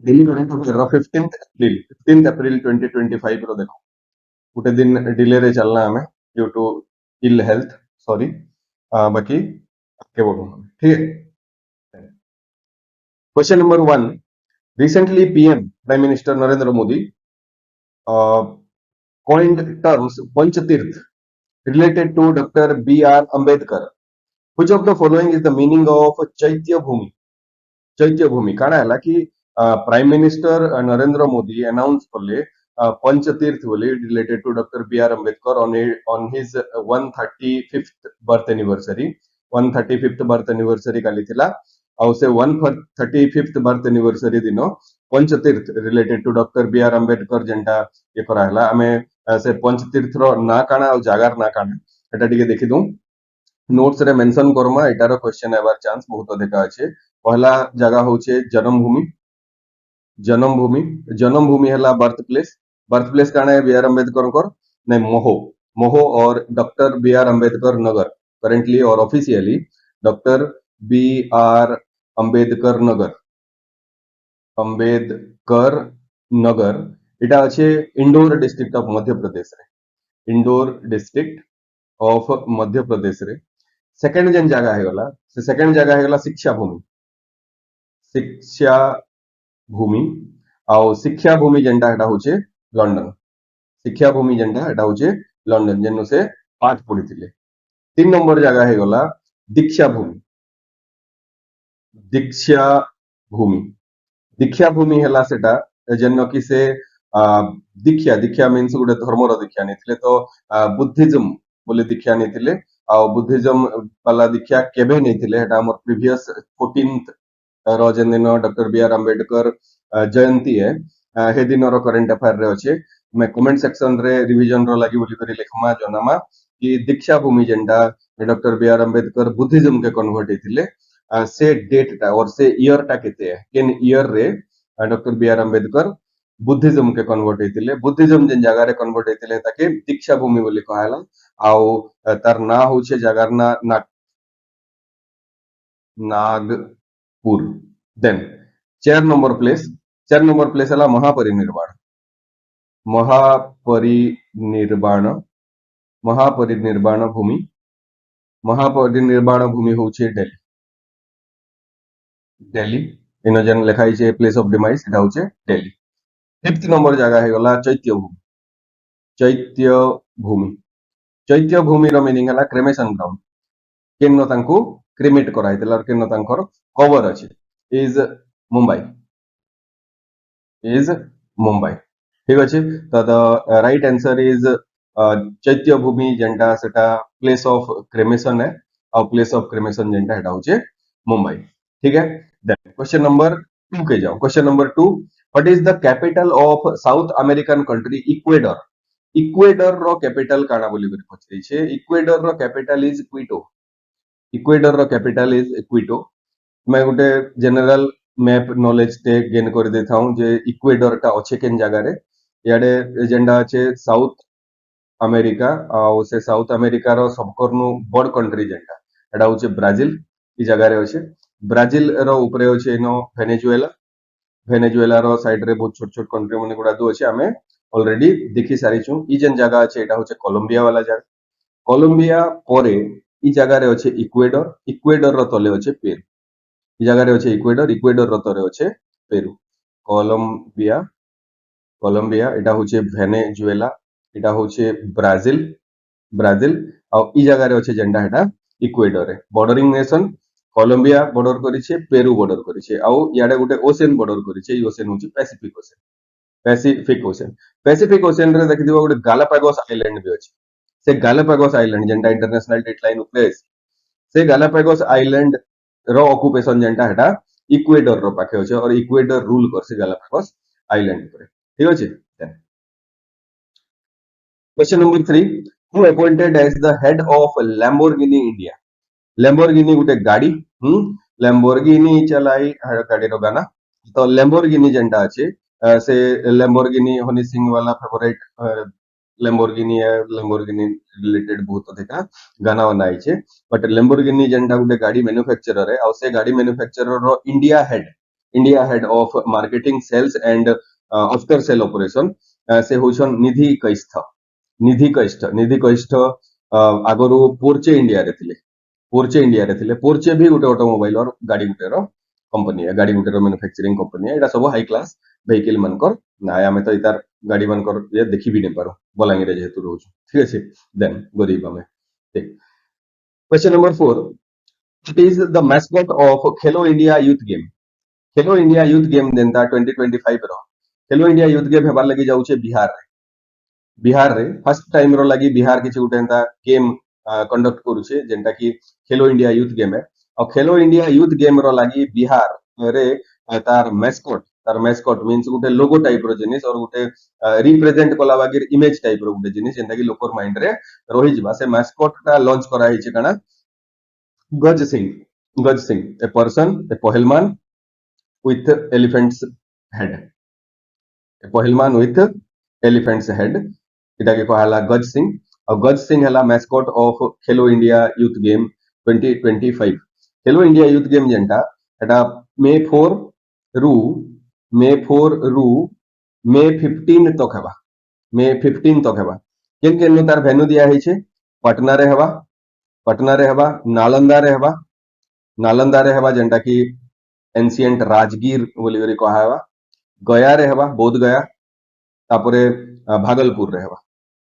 Daily current affair 15th April 2025 रो देखो गोटे दिन डिले रे चलना हमें due to ill health sorry बाकी आगे बढ़ो ठीक है। Question number 1 recently PM prime minister Narendra Modi coined terms panchatirth related to Dr. B.R. Ambedkar. Which of the following is the meaning of Chaitya Bhumi? चैत्य भूमि काण है कि prime minister Narendra Modi announce कले पंचतीर्थ बोली related to doctor B R Ambedkar on his 135th birth anniversary 135th birth anniversary काली थिला आउ से 135th बर्थ एनिवर्सरी दिन Panchteerth related to doctor B R Ambedkar जेंटा ये कराहला हमें से पंचतीर्थ रो ना काणा आ जगार ना काणा एटा टिके देखि दऊ नोट्स रे मेंशन करमा एटार क्वेश्चन हेबार चांस बहुत अधिक अच्छे पहला जगह होचे जन्मभूमि जन्मभूमि जन्मभूमि है बर्थ प्लेस काना है बी आर अंबेडकर नहीं मोहो मोहो और doctor B R Ambedkar Nagar currently और officially doctor B R Ambedkar Nagar এটা আছে इंडोर डिस्ट्रिक्ट ऑफ मध्य प्रदेश रे इंडोर डिस्ट्रिक्ट ऑफ मध्य प्रदेश रे सेकंड जेन जगह है गला से सेकंड जगह है गला शिक्षा भूमि आउ शिक्षा भूमि जेनटा एटा होचे लंडन शिक्षा भूमि जेनटा एटा होचे लंडन जेनु से पाठ पढ़िथिले 3 नंबर जगह है गला दीक्षा भूमि दीक्षा भूमि दीक्षा भूमि हैला सेटा जेनो कि से दीक्षा दीक्षा मीन्स गोटे धर्मर दीक्षा नेथिले तो बुद्धिज्म बोले दीक्षा नेथिले आ बुद्धिज्म वाला दीक्षा केबे नेथिले हेटा हमर प्रीवियस 14th रो जेन दिन doctor B R Ambedkar Jayanti है हे दिन रो करंट अफेयर रे अच्छे मैं कमेंट सेक्शन रे रिवीजन रो लागि बोली करी लिखमा जनामा कि दीक्षा भूमि जेंडा doctor B R Ambedkar Buddhism के कन्वर्ट हेतिले से डेट टा और से ईयर टा केते है केन ईयर रे doctor B R Ambedkar Buddhism के कन्वर्ट हेतिले बुद्धिज्म जेन जगह रे कन्वर्ट हेतिले ताके दीक्षा भूमि बोली कहला आउ तार ना होचे जगार ना नागपुर देन 4 नंबर प्लेस है महापरिनिर्वाण महापरिनिर्वाण महापरिनिर्वाण भूमि होचे दिल्ली दिल्ली इन जन लिखाई छे प्लेस ऑफ डिमाइस एटा होचे दिल्ली 5th नंबर जगह है गला चैत्य भूमि रो मीनिंग हला क्रेमेशन ग्राउंड केनो तांको क्रिमेट कराइतला और केनो तांकर कवर अछि इज मुंबई ठीक अछि तो द राइट आंसर इज चैत्य भूमि जेंटा सेटा प्लेस ऑफ क्रेमेशन है और प्लेस ऑफ क्रेमेशन जेंटा हेटा होचे मुंबई ठीक है देन क्वेश्चन नंबर 2 के जाओ question number 2 what is the capital of South American country Ecuador Ecuador रो कैपिटल काना बोली कर पछरी छे इक्वेडर रो कैपिटल इज क्विटो मैं गोटे जनरल मैप नॉलेज टे गेन कर देता हूं जे इक्वेडर टा अच्छे केन जगह रे याडे एजेंडा अच्छे साउथ अमेरिका आ से साउथ अमेरिका रो सबकरनु बड़ कंट्री जेंटा एडा होचे ब्राजील ई जगह रे अच्छे ब्राजील रो ऊपरे अच्छे नो वेनेजुएला रो साइड रे बहुत छोट छोट कंट्री माने गुडा दो अच्छे हमें ऑलरेडी देखि सारी छु ई जेन जगह अच्छे एडा होचे कोलंबिया वाला जगह कोलंबिया परे ई जगह रे अच्छे इक्वेडर रो तले अच्छे पेरू ई जगह रे अच्छे इक्वेडर रो तले अच्छे पेरू कोलंबिया एटा होचे वेनेजुएला एटा होचे ब्राजील आ ई जगह रे अच्छे जेंडा हेटा इक्वेडर है बॉर्डरिंग नेशन कोलंबिया बॉर्डर करिछे पेरू बॉर्डर करिछे आ याडे गोटे ओशन बॉर्डर करिछे ई ओशन होचे पैसिफिक ओशन रे देखि दिबो गोटे गालापागोस आइलैंड भी अछि से गालापागोस आइलैंड जेंटा इंटरनेशनल डेटलाइन उपरे से गालापागोस आइलैंड रो ऑक्युपेशन जेंटा हेटा इक्वेडर रो पाखे अछि और इक्वेडर रूल करसे गालापागोस आइलैंड पर ठीक अछि question number 3 who appointed as the head of Lamborghini India Lamborghini गोटे गाड़ी लैम्बोर्गिनी चलाई गाड़ी रो गाना तो लैम्बोर्गिनी जेंटा अछि से लैम्बोर्गिनी हनी सिंह वाला फेवरेट लैम्बोर्गिनी रिलेटेड बहुत अधिका गाना बनाई छे बट लैम्बोर्गिनी जेंटा गोटे गाड़ी मैन्युफैक्चरर है और से गाड़ी मैन्युफैक्चरर रो India head India head of marketing sales and after sale operation से होछन निधि कष्ट आगरू पोर्चे इंडिया रे थिले पोर्चे भी गोटे ऑटोमोबाइल और गाड़ी गुटेर कंपनी है गाड़ी गुटेर मैन्युफैक्चरिंग कंपनी है एटा सब हाई क्लास व्हीकल मनकर ना आमे तो इतार गाड़ी मनकर ये देखि भी नै पारो बलांगीर जेहेतु रहू ठीक अछि देन गरीब आमे ठीक question number 4 it is the mascot of Khelo India youth game Khelo India youth game देनता 2025 row Khelo India youth game हेबार लगी जाउछे बिहार रे फर्स्ट टाइम रो लगी बिहार किछि गुटे एंता गेम कंडक्ट करूछे जेंटा कि खेलो इंडिया यूथ गेम है और खेलो इंडिया यूथ गेम रो लगी बिहार रे तार मैस्कॉट मींस गुटे लोगो टाइप रो जिनिस और गुटे रिप्रेजेंट कला बागिर इमेज टाइप रो गुटे जिनिस जेंटा कि लोकर माइंड रे रही जिबा से मैस्कॉट टा लॉन्च करा हिचे काना गज सिंह ए पर्सन ए पहलवान with elephant's head a पहलवान with elephant's head इटा के कहला गज सिंह और गज सिंह हला mascot of Khelo India youth game 2025 Khelo India youth game जेंटा एटा मे 4 रु मे 15 तक हेबा केन केन तार वेन्यू दिया हिचे पटना रे हेबा नालंदा रे हेबा जेंटा कि एंशिएंट राजगीर बोली करी कहावा गया रे हेबा बोध गया तापरे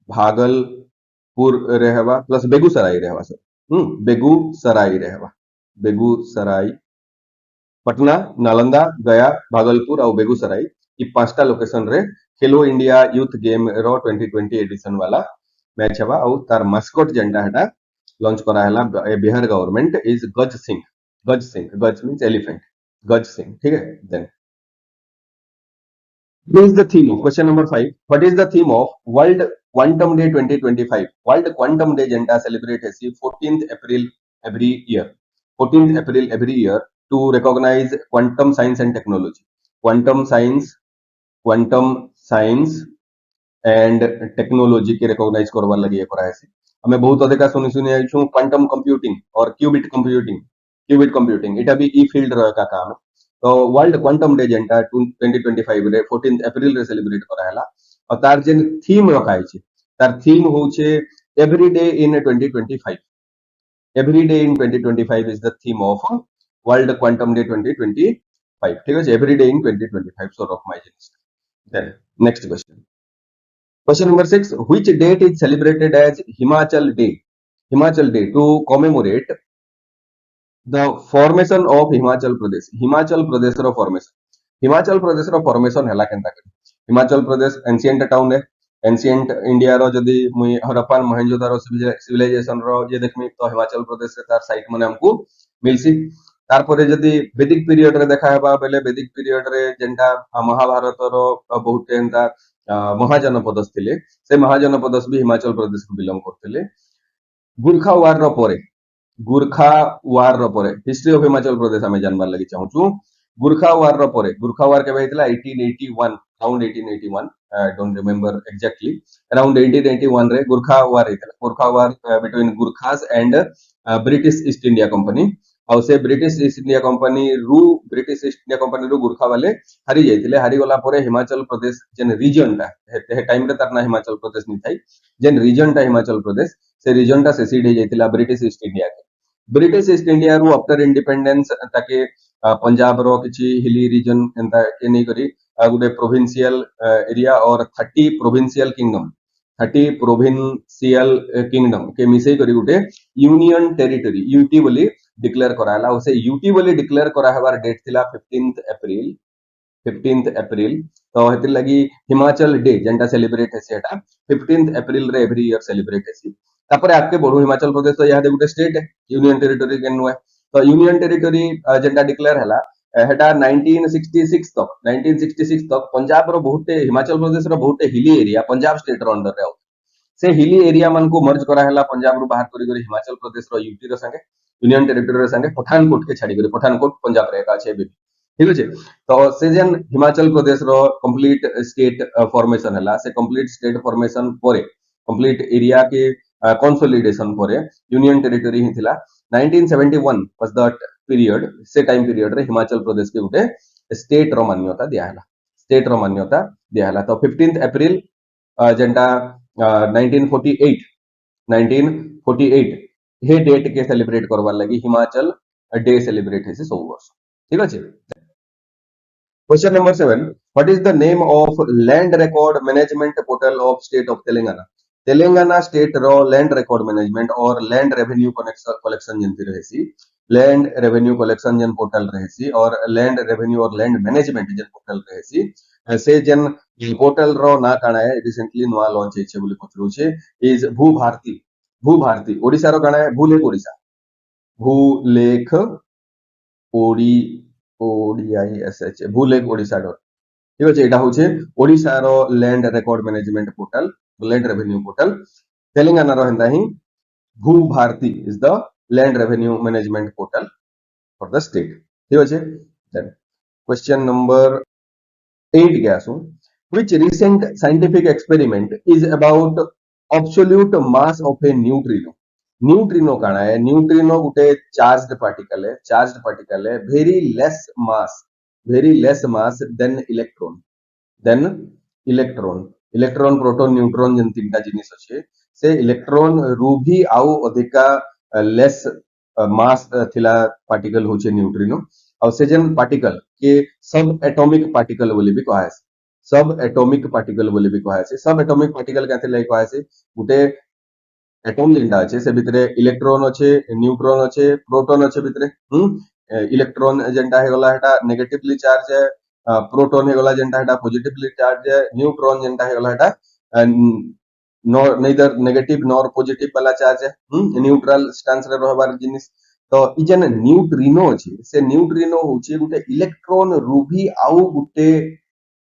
भागलपुर रे हेबा प्लस बेगूसराय रे हेबा सर बेगूसराय पटना नालंदा गया भागलपुर और बेगूसराय ई पांचटा लोकेशन रे खेलो इंडिया यूथ गेम रो 2020 एडिशन वाला मैच हेबा और तार मैस्कॉट जेंटा हेटा लॉन्च करा हला बिहार गवर्नमेंट इज गज मींस एलिफेंट गज सिंह ठीक है then what is the theme of question number 5 what is the theme of world quantum day 2025 world quantum day जेंटा celebrate है 14th april every year to recognize quantum science and technology quantum science and technology के recognise करवार लगी ये करा है हमें बहुत अधिक सुनी आइछु क्वांटम कंप्यूटिंग और क्यूबिट कंप्यूटिंग एटा भी ई फील्ड रो का काम है तो वर्ल्ड क्वांटम डे जेंटा 2025 रे 14 अप्रैल रे सेलिब्रेट करा हला और तार जेन थीम रखा है तार थीम होचे every day in 2025 is the theme of world quantum day 2025 ठीक है एवरी डे इन 2025 सो रख माय then next question Question number 6. Which date is celebrated as Himachal Day? Himachal Day to commemorate the formation of Himachal Pradesh. Himachal Pradesh row formation हैला केनता करी Himachal Pradesh ancient town है ancient India रो जदी मुई Harappa Mohenjo-daro civilisation रो जे देखमी तो हिमाचल प्रदेश से तार साइट माने हमको मिलसी तारपरे जदी वैदिक पीरियड रे देखा हेबा बेले वैदिक पीरियड रे जेंटा महाभारत रो बहुत एंता महाजनपदस थिले से महाजनपदस भी हिमाचल प्रदेश को बिलोंग करथिले गुरखा वार रो परे हिस्ट्री ऑफ हिमाचल प्रदेश हमें जानबार लगी चाहूछु गुरखा वार के हेतला 1881 around 1881 I don't remember exactly around 1881 रे Gurkha war between Gurkhas and British East India company और से ब्रिटिश ईस्ट इंडिया कंपनी रू गुरखा वाले हारी जाइथिले हारी गला परे हिमाचल प्रदेश जेन रीजन टा हे टाइम रे तरना हिमाचल प्रदेश नि थाई जेन रीजन टा हिमाचल प्रदेश से रीजन टा सेसिड हे जाइथिला ब्रिटिश ईस्ट इंडिया रू आफ्टर इंडिपेंडेंस ताके पंजाब रो किछि हिली रीजन एंता के नै करी गुटे प्रोविंशियल एरिया और 30 प्रोविंशियल किंगडम के मिसई करी गुटे यूनियन टेरिटरी यूटी बोली डिक्लेयर कराला उसे यूटी बोली डिक्लेयर करा हबार डेट थिला 15th अप्रैल तो हेति लगी हिमाचल डे जेंटा सेलिब्रेट हेसी एटा 15th अप्रैल रे एवरी ईयर सेलिब्रेट हेसी तापरे आके बडो हिमाचल प्रदेश तो यादे गुटे स्टेट है यूनियन टेरिटरी के नुए तो यूनियन टेरिटरी जेंटा डिक्लेयर हला हेटा 1966 तक पंजाब रो बहुत हिमाचल प्रदेश रो बहुत हिली एरिया पंजाब स्टेट रो अंडर रे से हिली एरिया मन को मर्ज करा हला पंजाब रो बाहर करी हिमाचल प्रदेश रो यूटी रो संगे यूनियन टेरिटरी रो संगे पठानकोट के छाड़ी पठानकोट पंजाब रे का छे भी ठीक है तो से जेन हिमाचल प्रदेश रो कंप्लीट स्टेट फॉर्मेशन हला से कंप्लीट स्टेट फॉर्मेशन परे कंप्लीट एरिया के कंसोलिडेशन परे यूनियन टेरिटरी ही थिला 1971 वाज दैट पीरियड से टाइम पीरियड रे हिमाचल प्रदेश के गुटे स्टेट रो मान्यता दियाहला, स्टेट रो मान्यता दियाहला। तो 15 एप्रिल जेंटा 1948 1948 हे डेट के सेलिब्रेट करवार लगी हिमाचल डे सेलिब्रेट है सब वर्ष। ठीक अच्छे। Question number 7, what is the name of land record management portal of state of Telangana? Telangana state रो लैंड रिकॉर्ड मैनेजमेंट और लैंड रेवेन्यू कलेक्शन जन रहेसी, लैंड रेवेन्यू कलेक्शन जन पोर्टल रहेसी और लैंड रेवेन्यू और लैंड मैनेजमेंट जन पोर्टल रहेसी से जन पोर्टल रो ना काना है रिसेंटली नवा लॉन्च हेचे बोली पचरू छे इज भूभारती। भूभारती ओडिसा रो काना है भूलेख ओडिसा, भूलेख ओडी ओडीआईएसएच भूलेख ओडिसा डॉट। ठीक अच्छे। एटा होचे ओडिसा रो land record management portal, land revenue portal. Telangana रो हेंदा ही Bhubharati is the land revenue management portal for the state. ठीक अच्छे। देन क्वेश्चन नंबर 8 के आसू, which recent scientific experiment is about absolute mass of a neutrino? Neutrino काना है, neutrino गुटे चार्ज्ड पार्टिकल है very less mass than electron electron proton neutron जन तीनटा जिनिस अछि से इलेक्ट्रॉन रु भी आउ अधिका लेस मास थिला पार्टिकल होचे न्यूट्रिनो और से जन पार्टिकल के सब एटॉमिक पार्टिकल बोली भी कहा है, सब एटॉमिक पार्टिकल बोली भी कहा है। सब एटॉमिक पार्टिकल कहते लाई कहा है गुटे एटम जेंटा अच्छे से भितरे इलेक्ट्रॉन अच्छे, न्यूट्रॉन अच्छे, प्रोटॉन अच्छे भितरे। इलेक्ट्रॉन जेंटा है गला हेटा नेगेटिवली चार्ज है, प्रोटॉन है गला जेंटा हेटा पॉजिटिवली चार्ज है, न्यूट्रॉन जेंटा है गला हेटा nor neither negative nor positive वाला चार्ज है, न्यूट्रल स्टांस रे रहबार जिनिस। तो इ जन न्यूट्रिनो अछि से न्यूट्रिनो होछि गुटे इलेक्ट्रॉन रुभी आउ गुटे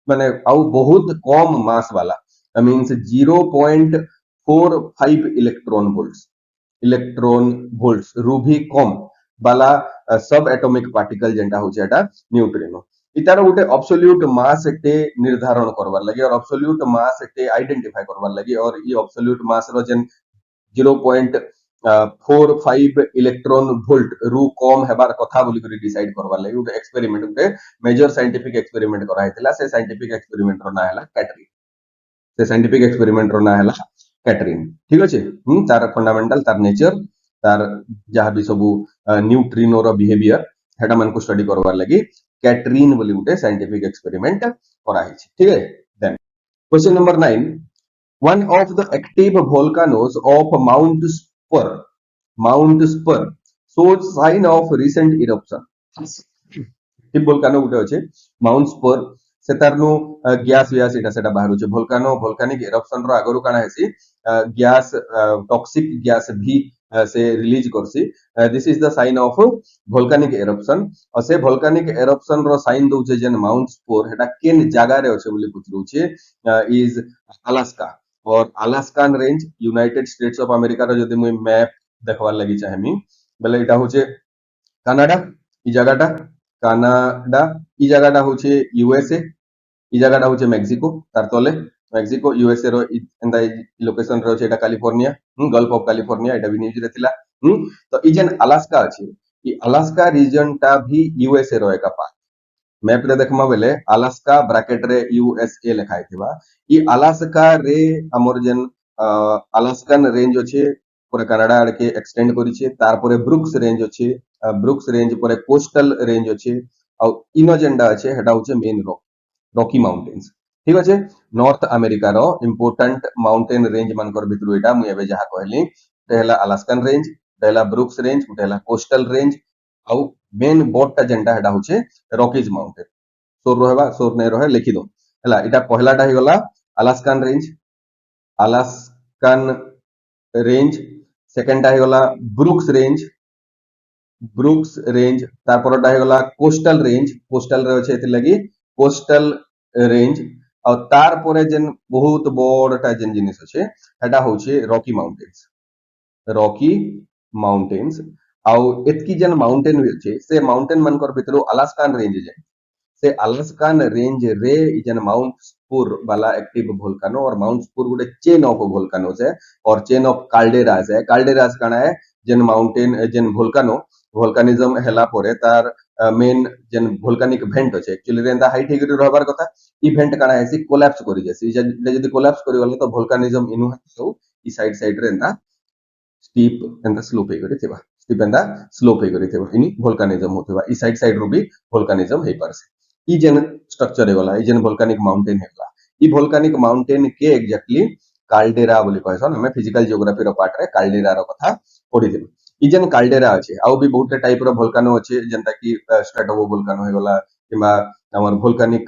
माने आउ बहुत कम मास वाला मींस 0.45 इलेक्ट्रॉन वोल्ट्स रु भी कम वाला सब एटॉमिक पार्टिकल जेंटा होछि एटा न्यूट्रिनो। इतार गुटे एब्सोल्यूट मास एटे निर्धारण करवार लगी और एब्सोल्यूट मास एटे आइडेंटिफाई करवार लगी और ई एब्सोल्यूट मास रो जेन 0.45 इलेक्ट्रॉन वोल्ट रु कम हेबार कथा बोली करी डिसाइड करवार लगी गुटे एक्सपेरिमेंट गुटे मेजर साइंटिफिक एक्सपेरिमेंट करा हेतिला। से साइंटिफिक एक्सपेरिमेंट रो ना हला कैटरिन, से साइंटिफिक एक्सपेरिमेंट रो ना हला कैटरिन। ठीक अच्छे। तार फंडामेंटल तार नेचर तार जहाँ भी सब न्यूट्रिनो रो बिहेवियर हेटा मन को स्टडी करवार लगी कैटरिन बोली गुटे साइंटिफिक एक्सपेरिमेंट करा हिछि। ठीक है। Then question number 9, one of the active volcanoes of Mount Spur shows sign of recent eruption. active volcano गुटे अछि माउंट स्पर से तारनु गैस व्यास एटा सेटा बाहर होचे वोल्कानो वोल्कानिक इरप्शन रो आगरु काना हेसी गैस टॉक्सिक गैस भी से रिलीज करसी। This is the sign of volcanic eruption और से वोल्कानिक इरप्शन रो साइन दोचे जेन माउंट स्पर हेटा केन जगह रे होचे बोली पुछरुचे इज अलास्का और Alaskan range United States of America रो जदी मुई मैप देखवार लगी चाहेमी बेले एटा होचे कनाडा इ जगहटा कानाडा इ जगहटा होचे यूएसए इ जगहटा होचे मेक्सिको तार तले मेक्सिको यूएसए रो एंदा लोकेशन रो छे एटा कैलिफोर्निया गल्फ ऑफ कैलिफोर्निया एटा भी न्यूज रे थिला। तो इ जेन अलास्का अछि इ अलास्का रीजन टा भी यूएसए रो एका पार्ट मैप रे देखमा बेले अलास्का ब्रैकेट रे यूएसए लिखा हेतिबा इ अलास्का रे हमर जेन अलास्कन रेंज अछि पूरा कनाडा आड़ के एक्सटेंड करी छे तार परे ब्रुक्स रेंज अछि ब्रुक्स रेंज परे कोस्टल रेंज अछि और इनो जेंडा अछि हेटा होचे मेन रॉकी माउंटेन्स। ठीक अछि। नॉर्थ अमेरिका रो इंपोर्टेंट माउंटेन रेंज मानकर भितरु एटा मु एबे जहा कहली तेहला अलास्कन रेंज तेहला ब्रुक्स रेंज तेहला कोस्टल रेंज और मेन बोर्ड टा जेंडा हेटा होचे रॉकीज माउंटेन। सोर रहबा सोर नै रहे लिखि दो हला एटा पहलाटा हे गला अलास्कन रेंज सेकंड हे गला ब्रुक्स रेंज तार परटा हे गला कोस्टल रे अछि एति लगी कोस्टल रेंज और तार परे जेन बहुत बड़टा जेन जिनिस अछि हेटा होचे रॉकी माउंटेन्स और एतकी जेन माउंटेन अछि से माउंटेन मनकर भितरु अलास्कन रेंज जे से अलास्कन रेंज रे जेन माउंट स्पुर वाला एक्टिव वोल्कानो और mount spur Gute chain of वोल्कानोस है और चेन ऑफ काल्डेरास है। काल्डेरास काना है जेन माउंटेन जेन वोल्कानो भोल्कानिज्म हैला परे तार मेन जेन भोल्कानिक भेंट अछि एक्चुअली रेंदा हाइट हेगरी रहबार कथा ई भेंट काना हेसी कोलैप्स करि जेसी जदि कोलैप्स करि गले तो भोल्कानिज्म इनु हेसो ई साइड रेंदा स्टीप एंड स्लोप हेगरी थिबा स्टीप एंड स्लोप हेगरी थिबा इनी भोल्कानिज्म होथिबा ई साइड रू भी भोल्कानिज्म हे परसे ई जेन स्ट्रक्चर हेगला ई जेन भोल्कानिक माउंटेन हेगला ई भोल्कानिक माउंटेन के एग्जैक्टली काल्डेरा बोली कहसन हमें फिजिकल जियोग्राफी रो पार्ट रे काल्डेरा रो कथा पढिथिबे ई जेन काल्डेरा अछि आउ भी बहुत टाइप रो भोल्कानो अछि जेंता कि स्ट्रेटोवो भोल्कानो हेगला किबा हमर भोल्कानिक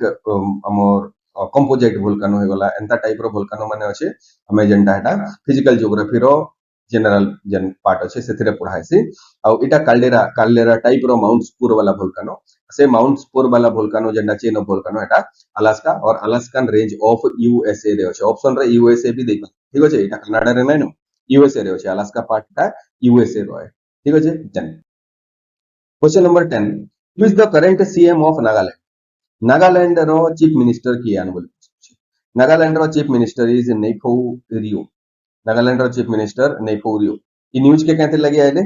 हमर कंपोजिट भोल्कानो हेगला एंता टाइप रो भोल्कानो माने अछि हमें जेंटा हेटा फिजिकल जियोग्राफी रो जनरल जेन पार्ट अछि सेथिरे पढाइसी आ इटा काल्डेरा काल्डेरा टाइप रो माउंट स्पूर वाला भोल्कानो से माउंट स्पूर वाला भोल्कानो जेंटा चेन ऑफ भोल्कानो एटा अलास्का और अलास्कन रेंज ऑफ यूएसए रे अछि ऑप्शन रे यूएसए भी देबा ठीक अछि एटा कनाडा रे नै नो यूएसए रे अछि अलास्का पार्ट टा यूएसए रो है ठीक अछि then question number 10 who is the current CM of Nagaland Nagaland रो चीफ मिनिस्टर की आन बोली नागालैंड रो chief minister is Neiphiu Rio Nagaland रो चीफ मिनिस्टर नेफो रियो ई न्यूज के कहते लगे आइले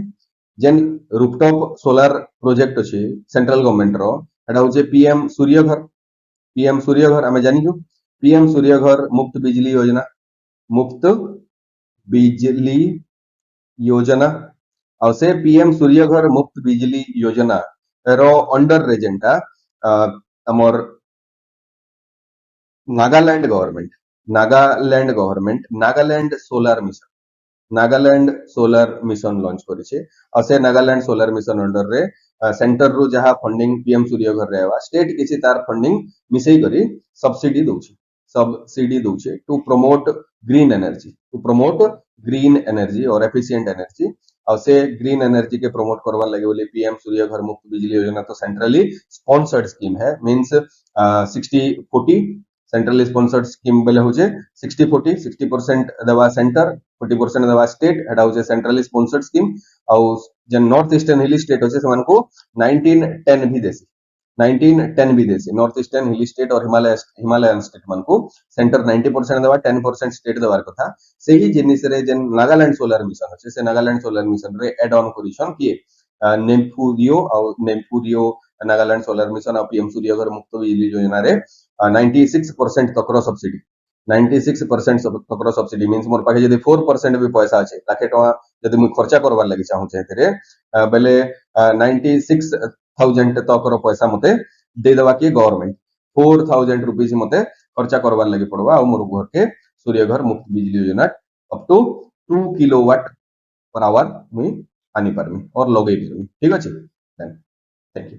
जेन रूफटॉप सोलर प्रोजेक्ट अछि सेंट्रल गवर्नमेंट रो एटा होचे पीएम सूर्य घर हमें जानी जो पीएम सूर्य घर मुफ्त बिजली योजना मुफ्त बिजली योजना और से पीएम सूर्य घर मुफ्त बिजली योजना रो अंडर रे जेंटा हमर Nagaland government Nagaland solar mission launch करिছে और से नागालैंड सोलर मिशन अंडर रे सेंटर रु जहा फंडिंग पीएम सूर्य घर रहवा स्टेट किसी तार फंडिंग मिसई करी सब्सिडी दउछे टू प्रमोट ग्रीन एनर्जी और एफिशिएंट एनर्जी और से ग्रीन एनर्जी के प्रमोट करवा लगे बोले पीएम सूर्य घर मुफ्त बिजली योजना तो सेंट्रली स्पॉन्सर्ड स्कीम है मींस 60-40 सेंट्रली स्पॉन्सर्ड स्कीम बेले होचे 60-40 60% दवा सेंटर 40% दवा स्टेट एटा होचे सेंट्रली स्पॉन्सर्ड स्कीम और जन नॉर्थ ईस्टर्न हिली स्टेट होचे सेमान को 1910 भी देसी 1910 भी देसी नॉर्थ ईस्टर्न हिली स्टेट और हिमालयन स्टेट मन को सेंटर 90% दवा 10% स्टेट दवार कथा से ही जिनिस रे जन नागालैंड सोलर मिशन होचे से नागालैंड सोलर मिशन रे एड ऑन करिसन किए नेम्फुरियो नागालैंड सोलर मिशन और पीएम सूर्यघर मुफ्त बिजली योजना रे 96% तकर सब्सिडी 96% तकर सब्सिडी मींस मोर पाखे जदी 4% भी पैसा अछि ताके टवा जदी मु खर्चा करबार लागि चाहू छै एतरे बेले 96,000 तकर पैसा मते दे देबा के गवर्नमेंट 4,000 रुपीस मते खर्चा करबार लागि पड़वा और मोर घर के सूर्यघर मुफ्त बिजली योजना up to 2 kilowatt per hour मुई आनी पारमी और लगे पारमी ठीक अछि थैंक यू